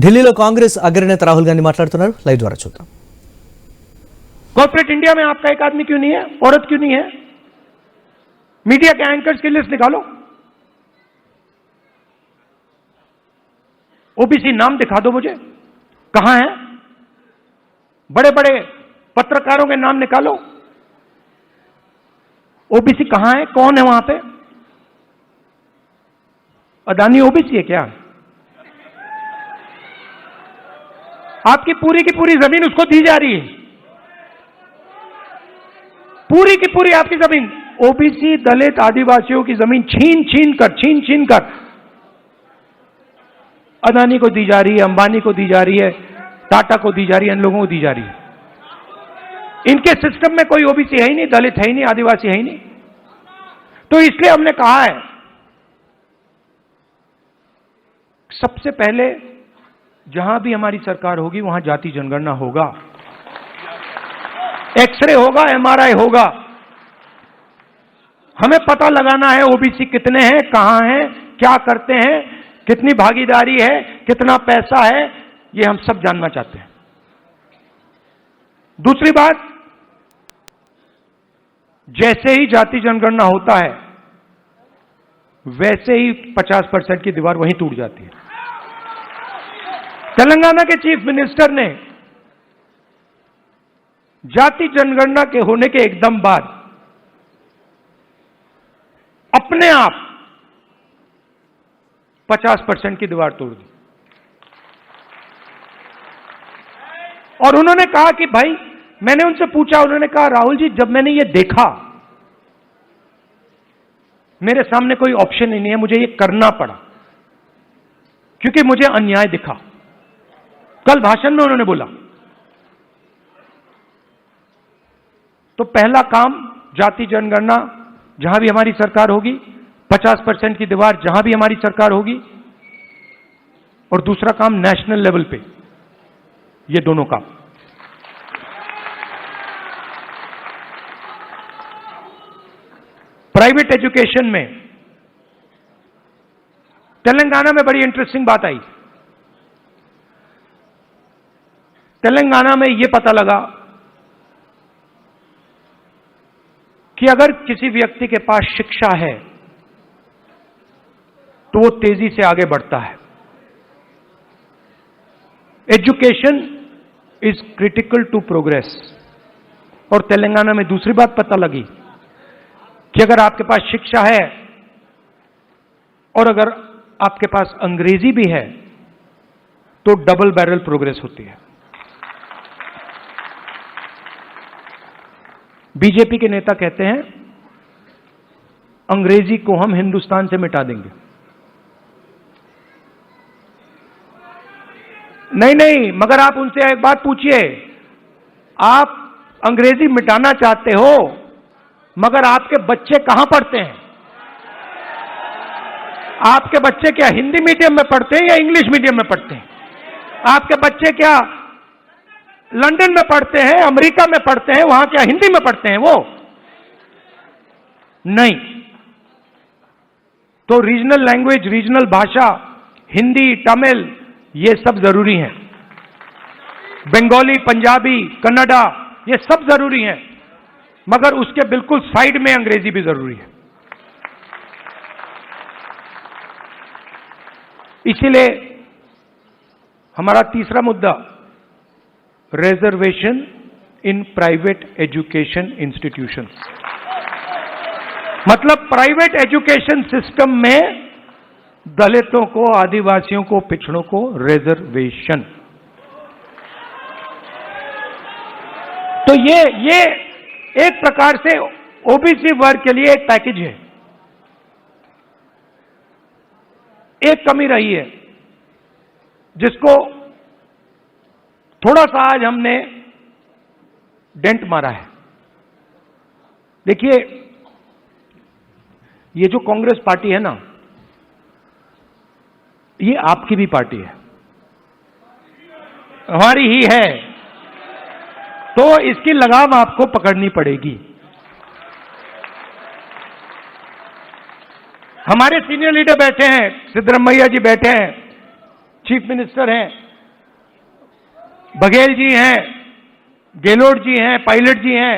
ఢిల్లీలో కాంగ్రెస్ అగ్రనేత రాహుల్ గాంధీ మాట్లాడుతున్నారు. లైవ్ ద్వారా చూద్దాం. कॉर्पोरेट इंडिया में आपका एक आदमी क्यों नहीं है, औरत क्यों नहीं है? मीडिया के एंकर्स की लिस्ट निकालो, ओबीसी नाम दिखा दो मुझे, कहां है? बड़े बड़े पत्रकारों के नाम निकालो, ओबीसी कहां है, कौन है वहां पे? अदानी ओबीसी है क्या? आपकी पूरी की पूरी जमीन उसको दी जा रही है, पूरी की पूरी आपकी जमीन ओबीसी दलित आदिवासियों की जमीन छीन छीन कर अदानी को दी जा रही है, अंबानी को दी जा रही है, टाटा को दी जा रही है, इन लोगों को दी जा रही है. इनके सिस्टम में कोई ओबीसी है ही नहीं, दलित है ही नहीं, आदिवासी है ही नहीं. तो इसलिए हमने कहा है सबसे पहले जहां भी हमारी सरकार होगी वहां जाति जनगणना होगा, एक्सरे होगा, एमआरआई होगा. हमें पता लगाना है ओबीसी कितने हैं, कहां हैं, क्या करते हैं, कितनी भागीदारी है, कितना पैसा है, ये हम सब जानना चाहते हैं. दूसरी बात, जैसे ही जाति जनगणना होता है वैसे ही 50% की दीवार वहीं टूट जाती है. तेलंगाना के चीफ मिनिस्टर ने जाति जनगणना के होने के एकदम बाद अपने आप 50% की दीवार तोड़ दी और उन्होंने कहा कि भाई, मैंने उनसे पूछा, उन्होंने कहा राहुल जी, जब मैंने ये देखा मेरे सामने कोई ऑप्शन ही नहीं है, मुझे ये करना पड़ा क्योंकि मुझे अन्याय दिखा. कल भाषण में उन्होंने बोला तो पहला काम जाति जनगणना जहां भी हमारी सरकार होगी, 50% की दीवार जहां भी हमारी सरकार होगी, और दूसरा काम नेशनल लेवल पे, ये दोनों काम. प्राइवेट एजुकेशन में तेलंगाना में बड़ी इंटरेस्टिंग बात आई. तेलंगाना में यह पता लगा कि अगर किसी व्यक्ति के पास शिक्षा है तो वो तेजी से आगे बढ़ता है. Education is critical to progress. और तेलंगाना में दूसरी बात पता लगी कि अगर आपके पास शिक्षा है और अगर आपके पास अंग्रेजी भी है तो डबल बैरल प्रोग्रेस होती है. बीजेपी के नेता कहते हैं अंग्रेजी को हम हिंदुस्तान से मिटा देंगे. नहीं, मगर आप उनसे एक बात पूछिए, आप अंग्रेजी मिटाना चाहते हो मगर आपके बच्चे कहां पढ़ते हैं? आपके बच्चे क्या हिंदी मीडियम में पढ़ते हैं या इंग्लिश मीडियम में पढ़ते हैं? आपके बच्चे क्या लंदन में पढ़ते हैं, अमेरिका में पढ़ते हैं, वहां क्या हिंदी में पढ़ते हैं वो? नहीं. तो रीजनल लैंग्वेज, रीजनल भाषा, हिंदी, तमिल, ये सब जरूरी है. बंगाली, पंजाबी, कन्नड़ा, ये सब जरूरी है, मगर उसके बिल्कुल साइड में अंग्रेजी भी जरूरी है. इसीलिए हमारा तीसरा मुद्दा, reservation in private education institutions. मतलब प्राइवेट एजुकेशन सिस्टम में दलितों को, आदिवासियों को, पिछड़ों को रिजर्वेशन. तो ये एक प्रकार से ओबीसी वर्ग के लिए एक पैकेज है. एक कमी रही है जिसको थोड़ा सा आज हमने डेंट मारा है. देखिए, ये जो कांग्रेस पार्टी है ना, ये आपकी भी पार्टी है, हमारी ही है, तो इसकी लगाम आपको पकड़नी पड़ेगी. हमारे सीनियर लीडर बैठे हैं, सिद्धरामैया जी बैठे हैं, चीफ मिनिस्टर हैं, बघेल जी हैं, गेहलोत जी हैं, पायलट जी हैं,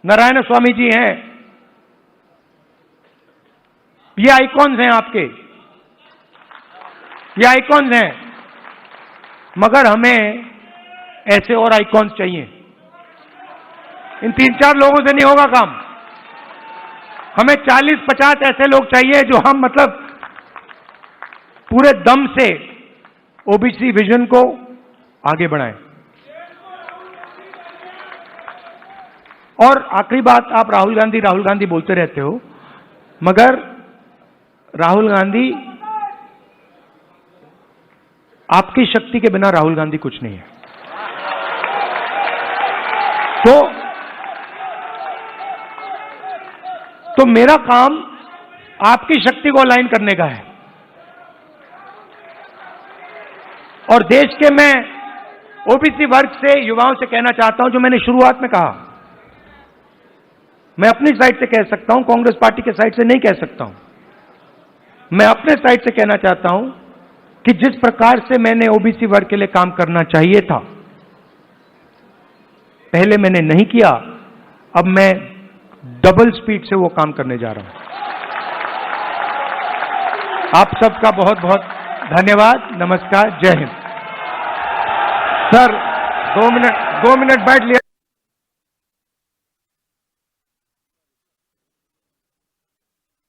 नारायण स्वामी जी हैं। ये आइकॉन्स हैं आपके, ये आइकॉन्स हैं। मगर हमें ऐसे और आइकॉन्स चाहिए। इन 3-4 लोगों से नहीं होगा काम। हमें 40-50 ऐसे लोग चाहिए जो हम मतलब पूरे दम से ओबीसी विजन को आगे बढ़ाएं। और आखिरी बात, आप राहुल गांधी बोलते रहते हो, मगर राहुल गांधी, आपकी शक्ति के बिना राहुल गांधी कुछ नहीं है। तो मेरा काम आपकी शक्ति को अलाइन करने का है। और देश के मैं ओबीसी वर्ग से, युवाओं से कहना चाहता हूं, जो मैंने शुरुआत में कहा, मैं अपनी साइड से कह सकता हूं, कांग्रेस पार्टी के साइड से नहीं कह सकता हूं। मैं अपने साइड से कहना चाहता हूं कि जिस प्रकार से मैंने ओबीसी वर्ग के लिए काम करना चाहिए था, पहले मैंने नहीं किया, अब मैं डबल स्पीड से वो काम करने जा रहा हूं। आप सबका बहुत बहुत धन्यवाद। नमस्कार, जय हिंद। सर 2 मिनट बैठ लिया।